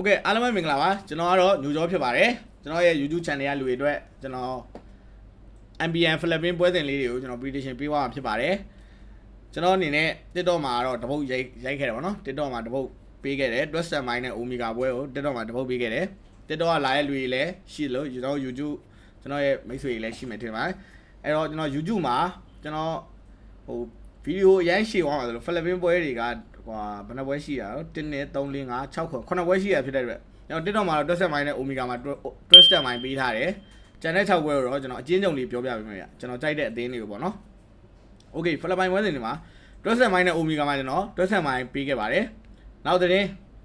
Okay အားလုံးပဲမင်္ဂလာပါကျွန်တော်ကတော့ညူကျော်ဖြစ်ပါတယ်ကျွန်တော်ရဲ့ YouTube channel ရဲ့လူတွေအတွက်ကျွန်တော် MBN Philippines ပွဲစဉ်လေးတွေကိုကျွန်တော် prediction ပေးသွားမှာဖြစ်ပါတယ်ကျွန်တော်အနေနဲ့ TikTok မှာတော့တပုတ်ရိုက်ခဲ့တယ်ပေါ့နော် TikTok မှာတပုတ်ပေးခဲ့တယ် Twisted Mind နဲ့ Omega ပွဲကို TikTok မှာတပုတ်ပေးခဲ့တယ် TikTok ကလာတဲ့လူတွေလည်းရှိလို့ကျွန်တော် YouTube ကျွန်တော်ရဲ့မိတ်ဆွေတွေလည်းရှိမယ်ထင်ပါတယ်အဲ့တော့ကျွန်တော် YouTube မှာကျွန်တော်ဟိုဗီဒီယိုအရင်ရှေ့သွားမှာဆိုလို့ Philippines ပွဲတွေကဘယ်နှပွဲရှိရတော့1 2 3 4 5 6 9ပွဲရှိရဖြစ်တဲ့အတွက်ကျွန်တော် TikTok မှာတော့ Twisted Mind နဲ့ Omega မှာ Twisted Mind ပေးထားတယ်ကျန်တဲ့6ပွဲကိုတော့ကျွန်တော်အချင်းချုပ်လေးပြောပြပေးမယ်ဗျကျွန်တော်ကြိုက်တဲ့အသင်းတွေကိုပေါ့နော် Okay Philippines ပွဲစဉ်တွေမှာ Twisted Mind နဲ့ Omega မှာကျွန်တော် Twisted Mind ပေးခဲ့ပါတယ်နောက်တဲ့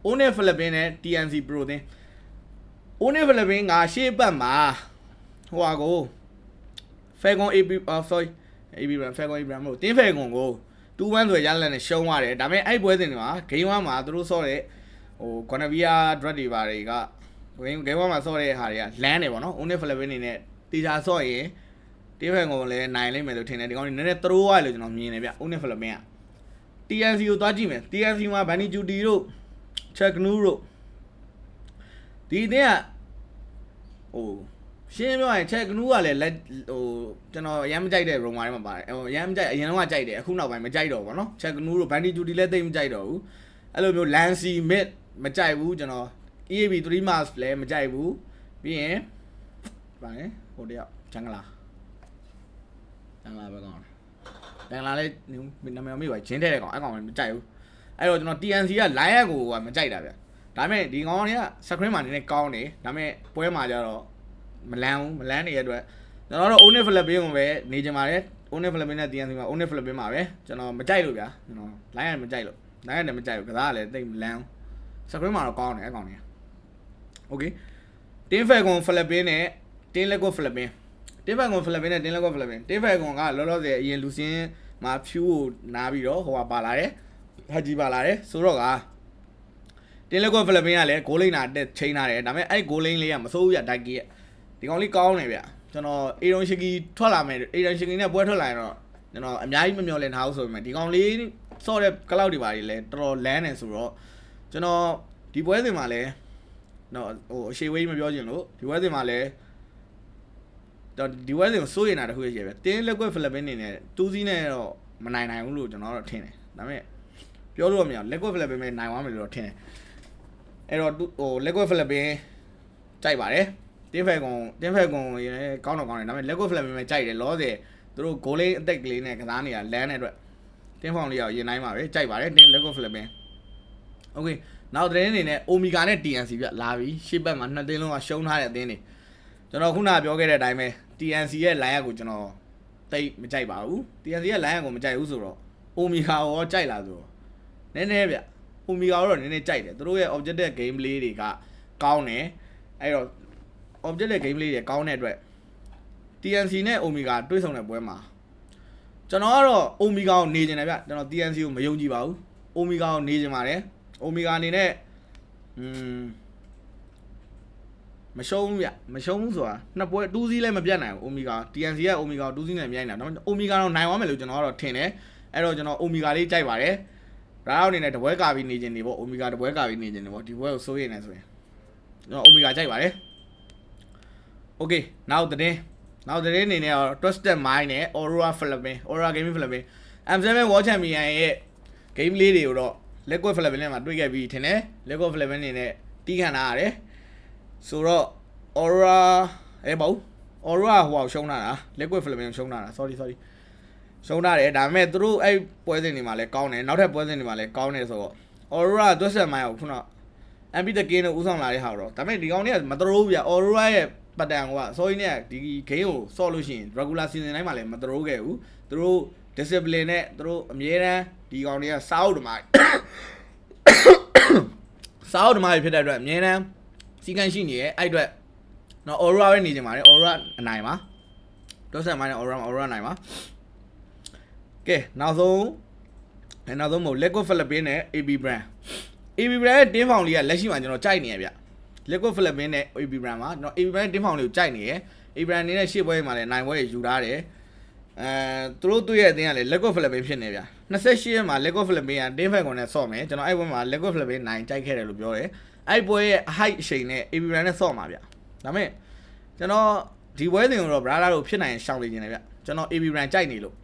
One Philippines နဲ့ TNC Pro အသင်း One Philippines ကရှေ့ပတ်မှာဟိုဟာကို Falcon AB sorry AB brand Falcon AB brand မဟုတ်တင်း Falcon ကို2-1ဆိုရလက်နဲ့ရှုံးသွားတယ်ဒါပေမဲ့အဲ့ပွဲစဉ်တွေမှာ Game 1မှာသူတို့ဆော့တဲ့ဟို Gonavia Drug တွေပါတွေက Game 1မှာဆော့တဲ့ဟာတွေကလမ်းတယ်ပေါ့နော် One Philippines နေနဲ့တေချာဆော့ရင်တင်း Falcon ကိုလည်းနိုင်လိမ့်မယ်လို့ထင်တယ်ဒီကောင်တွေနည်းနည်းသရိုးရလို့ကျွန်တော်မြင်တယ်ဗျ One Philippines က TNC ကိုသွားကြည့်မယ် TNC မှာ Bunny Judy တို့ Chagnu တို့ဒီအတင်းကဟိုရှင်းပြောရင်ချက်ကူးကလည်းလက်ဟိုကျွန်တော်ရမ်းမကြိုက်တဲ့ Roma တွေမှာပါတယ်ဟိုရမ်းမကြိုက်အရင်တော့ကြိုက်တယ်အခုနောက်ပိုင်းမကြိုက်တော့ဘူးပေါ့နော်ချက်ကူးတို့ Bandy Duty လည်းတိတ်မကြိုက်တော့ဘူးအဲ့လိုမျိုး Lancy Mid မကြိုက်ဘူးကျွန်တော် EAB 3 Mars လည်းမကြိုက်ဘူးပြီးရင်ဗာလေဟိုတယောက်ဂျန်ဂလာပဲကောင်းတယ်ဂျန်ဂလာလည်းနာမည်မေ့ပါဂျင်းထဲတဲ့ကောင်အဲ့ကောင်လည်းမကြိုက်ဘူးအဲ့တော့ကျွန်တော် TNC က line ကိုမကြိုက်တာဗျဒါပေမဲ့ဒီကောင်တွေက screen မှာနည်းနည်းကောင်းတယ်ဒါပေမဲ့ပွဲမှာကျတော့မလန်းနေတဲ့အတွက်ကျွန်တော်တို့ One Philippines ကိုပဲနေကြပါတယ် One Philippines နဲ့ TNC မှာ One Philippines မှာပဲကျွန်တော်မကြိုက်လို့ဗျာကျွန်တော် line ရမကြိုက်လို့ line ရတယ်မကြိုက်ဘူးကစားလည်းတိတ်မလန်း screen မှာတော့ကောင်းတယ်အကောင်တွေ Okay Team Falcon Philippines နဲ့ Team Lego Philippines Team Falcon Philippines နဲ့ Team Lego Philippines Team Falcon ကလောလောဆယ်အရင်လူစင်းမှာ few ကိုနားပြီးတော့ဟိုပါလာတယ်ဟာကြီးပါလာတယ်ဆိုတော့က Team Lego Philippines ကလည်း goal line တက်ချိန်ထားတယ်ဒါပေမဲ့အဲ့ goal line လေးကမစိုးဘူးဗျဒိုက်ကြီးရဲ့ဒီကောင်လေးကောင်းနေဗျကျွန်တော်အေရွန်ရှိကီထွက်လာမယ်အေရွန်ရှိကီနဲ့ပွဲထွက်လာရင်တော့ကျွန်တော်အများကြီးမမျှော်လင့်ထားဘူးဆိုပေမဲ့ဒီကောင်လေးဆော့တဲ့ကလောက်တွေပါလေတော်တော်လန်းနေဆိုတော့ကျွန်တော်ဒီပွဲစဉ်မှာလည်းတော့ဟိုအရှိဝေးမပြောချင်လို့ဒီပွဲစဉ်မှာလည်းတော့ဒီပွဲစဉ်ကိုစိုးရိမ်တာတခုရှိရပဲတင်းလက်ကွက်ဖိလစ်ပင်းနေနဲ့တူးစီးနဲ့တော့မနိုင်နိုင်ဘူးလို့ကျွန်တော်တော့ထင်တယ်ဒါပေမဲ့ပြောလို့မရလက်ကွက်ဖိလစ်ပင်းပဲနိုင်သွားမယ်လို့တော့ထင်တယ်အဲ့တော့ဟိုလက်ကွက်ဖိလစ်ပင်းကြိုက်ပါတယ်တင်းဖက်ကွန်ရေကောင်းတော့ကောင်းတယ်ဒါပေမဲ့ Lego Philippines ပဲကြိုက်တယ်လောဆယ်သူတို့ goal line အသက်ကလေးနဲ့ကစားနေတာလမ်းတဲ့အတွက်တင်းဖောင်လေးရောရင်တိုင်းပါပဲကြိုက်ပါတယ်တင်း Lego Philippines Okay နောက်သတင်းအနေနဲ့ Omega နဲ့ TNC ပြလာပြီရှေ့ဘက်မှာနှစ်သင်းလုံးကရှုံးထားတဲ့အသင်းတွေကျွန်တော်ခုနပြောခဲ့တဲ့အတိုင်းပဲ TNC ရဲ့ line ကိုကျွန်တော်တိတ်မကြိုက်ပါဘူး TNC ရဲ့ line ကိုမကြိုက်ဘူးဆိုတော့ Omega ကိုကြိုက်လာဆိုတော့နည်းနည်းဗျ Omega တော့နည်းနည်းကြိုက်တယ်သူတို့ရဲ့ objective game play တွေကကောင်းတယ်အဲ့တော့object game လေးတွေကောင်းတဲ့အတွက် TNC နဲ့ Omega တွေ့ဆုံတဲ့ပွဲမှာကျွန်တော်ကတော့ Omega ကိုနေကျင်တယ်ဗျကျွန်တော် TNC ကိုမယုံကြည်ပါဘူး Omega ကိုနေကျင်ပါတယ် Omega အနေနဲ့မရှုံးဘူးဗျမရှုံးဘူးဆိုတာနှစ်ပွဲ2စီးလည်းမပြတ်နိုင်ဘူး Omega TNC က Omega 2စီးနဲ့မြိုင်းနေတာဒါပေမဲ့ Omega တော့နိုင်သွားမယ်လို့ကျွန်တော်ကတော့ထင်တယ်အဲ့တော့ကျွန်တော် Omega လေးကြိုက်ပါတယ်ဒါတော့အနေနဲ့တပွဲကာပြီးနေကျင်နေပေါ့ Omega တပွဲကာပြီးနေကျင်နေပေါ့ဒီပွဲကိုစိုးရိမ်နေဆိုရင်ကျွန်တော် Omega ကြိုက်ပါတယ်Okay နောက်သတင်းအနေနဲ့ Twisted Mind နဲ့ Aurora Philippines Aurora Gaming Philippines M7 World Champion ရဲ့ game လေးတွေကိုတော့ Lego Philippines မှာတွေ့ခဲ့ပြီးထင်တယ် Lego Philippines အနေနဲ့တီးခံထားရတယ်ဆိုတော့ Aurora ပေါ့ Aurora ဟိုအောင်ရှုံးတာ Lego Philippines ရှုံးတာ sorry ရှုံးတာတယ်ဒါပေမဲ့သူတို့အဲ့ပွဲစဉ်တွေမှာလည်းကောင်းတယ်နောက်ထပ်ပွဲစဉ်တွေမှာလည်းကောင်းတယ်ဆိုတော့ Aurora Twisted Mind ကိုခုန MP the game ကိုဦးဆောင်လာတဲ့ဟာတော့ဒါပေမဲ့ဒီကောင်တွေကမတရိုးဘူးဗျ Aurora ရဲ့ပတ်တန်ကဆိုရင်เนี่ยဒီ game ကိုဆော့လို့ရှိရင် regular season တိုင်းမှာလည်းမတရိုးခဲ့ဘူးသူတို့ discipline နဲ့သူတို့အမြဲတမ်းဒီကောင်တွေကစားအုပ်ဓမ္မဖြစ်တဲ့အတွက်အမြဲတမ်းစီကံရှိနေရဲ့အဲ့အတွက်တော့ Aurora ပဲနေကြပါတယ် Aurora အနိုင်ပါတော့ဆက်မိုင်းနဲ့ Aurora နိုင်ပါကဲနောက်ဆုံးမဟုတ် Lego Philippines နဲ့ AB brand ရဲ့ team ဖောင်လေးကလက်ရှိမှာကျွန်တော်ကြိုက်နေရဗျLego Philippines နဲ့ AB brand မှာကျွန်တော် AB brand တင်းဖောင်လေးကိုကြိုက်နေရယ် AB brand အနေနဲ့ရှေ့ပွဲမှာလည်းနိုင်ပွဲယူထားတယ်သူတို့တွေ့ရတဲ့အသင်းကလည်း Lego Philippines ဖြစ်နေဗျ28ရက်မှာ Lego Philippines ကတင်းဖက်ကွန်နဲ့ဆော့မယ်ကျွန်တော်အဲ့ပွဲမှာ Lego Philippines နိုင်ကြိုက်ခဲ့တယ်လို့ပြောတယ် အဲ့ပွဲရဲ့ height အချိန်နဲ့ AB brand နဲ့ဆော့မှာဗျဒါပေမဲ့ကျွန်တော်ဒီပွဲစဉ်ကိုတော့ brother တို့ဖြစ်နိုင်ရှောင်နေနေဗျကျွန်တော် AB brand ကြိုက်နေလို့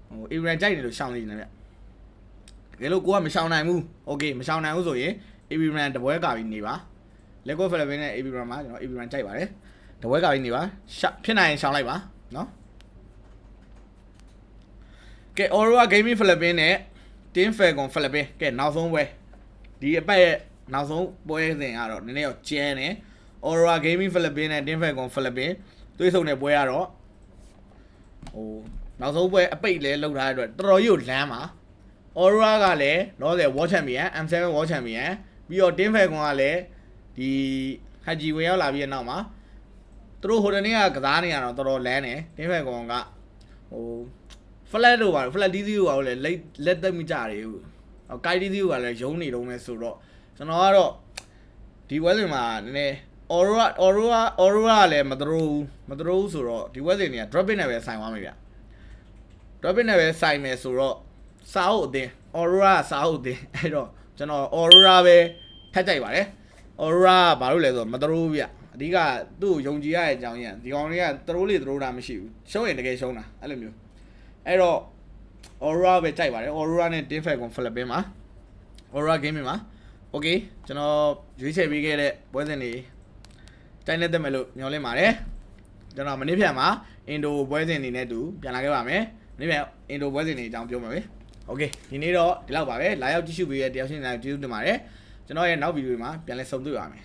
ဟို AB brand ကြိုက်နေလို့ရှောင်နေနေဗျတကယ်လို့ကိုကမရှောင်နိုင်ဘူး okay မရှောင်နိုင်ဘူးဆိုရင် AB brand တပွဲကပြီးနေပါ Lego Philippines နဲ့ AB brand မှာကျွန်တော် AB brand ကြိုက်ပါတယ်တပွဲကပြီးနေပါဖြစ်နိုင်ရှောင်လိုက်ပါနော်ကဲ Aurora Gaming Philippines နဲ့ Team Falcon Philippines ကဲနောက်ဆုံးပွဲဒီအပတ်ရဲ့နောက်ဆုံးပွဲစဉ်ကတော့နည်းနည်းတော့ကျန်းတယ် Aurora Gaming Philippines နဲ့ Team Falcon Philippines တွေးဆုံတဲ့ပွဲကတော့ဟိုနောက်ဆုံးပွဲအပိတ်လဲလောက်ထားတဲ့အတွက်တော်တော်ကြီးကိုလမ်းပါ Aurora ကလည်းတော့တဲ့ World Champion M7 World Champion ပြီးတော့ Team Falcon ကလည်းဒီ Haji ဝင်ရောက်လာပြီးတဲ့နောက်မှာသူတို့ဟိုတနေ့ကကစားနေရတော့တော်တော်လမ်းတယ် Team Falcon ကဟို flat တို့ပါ flat DC တို့ပါလည်းလက်သက်မိကြတယ်ဟို ကိုက် DC ကလည်းရုံးနေတော့မယ်ဆိုတော့ကျွန်တော်ကတော့ဒီပွဲစဉ်မှာနည်းနည်း Aurora လည်းမတရိုးဆိုတော့ဒီပွဲစဉ်တွေက drop in နဲ့ပဲဆိုင်သွားမယ်ဗျ drop in နဲ့ပဲဆိုင်မယ်ဆိုတော့စာအုပ်အတင်း Aurora စာအုပ်အတင်းအဲ့တော့ကျွန်တော် Aurora ပဲထက်ကြိုက်ပါတယ် Aurora ဘာလို့လဲဆိုတော့မတရိုးဗျအဓိကသူ့ကိုယုံကြည်ရတဲ့အကြောင်းရင်းဒီကောင်တွေကတရိုးတာမရှိဘူးရှုံးရင်တကယ်ရှုံးတာအဲ့လိုမျိုးအဲ့တော့ Aurora ပဲကြိုက်ပါတယ် Aurora နဲ့ Team Falcon Philippines မှာ Aurora Gaming မှာ okay ကျွန်တော်ရွေးချယ်ပေးခဲ့တဲ့ပွဲစဉ်တွေတိုင်းနေတတ်မယ်လို့ညွှန်လင့်ပါတယ်ကျွန်တော်မနေ့ဖြန်မှာ Indo ပွဲစဉ်တွေနဲ့တူပြန်လာခဲ့ပါမယ်မနေ့ဖြန် Indo ပွဲစဉ်တွေအကြောင်းပြောမှာပဲ okay ဒီနေ့တော့ဒီလောက်ပါပဲလာရောက်ကြည့်ရှုပေးတဲ့တယောက်ချင်းတိုင်းကျေးဇူးတင်ပါတယ်ကျွန်တော်ရဲ့နောက်ဗီဒီယိုမှာပြန်လည်ဆုံတွေ့ပါမယ်